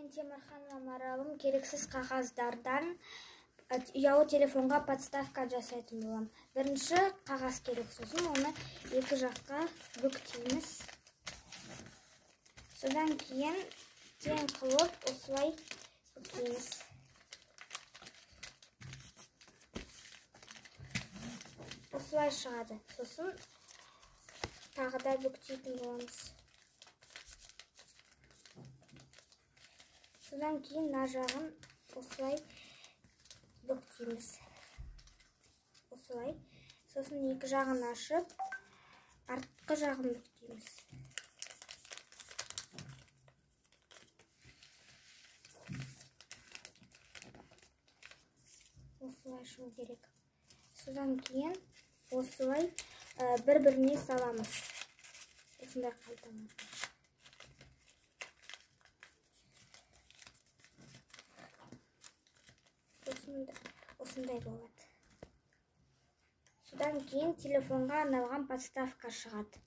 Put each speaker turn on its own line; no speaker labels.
Мен Темірханова Маралым керексіз қағаздардан ұялы телефонға подставка жасайтын боламын. Бірінші қағаз керек, сосын оны екі жаққа бүктейміз. Содан кейін тең қылып осылай бүктейміз. Осылай шығады. Сосын тағы да бүктейтін боламыз. Содан кейін мына жағын осылай бүктейміз. Осылай. Сосын екі жағын ашып, артқы жағын бүктейміз. Осылай шығу керек. Содан кейін осылай бір-біріне саламыз. Осындай қалтаны. Осындай болады. Содан кейін телефонға арналған подставка шығады.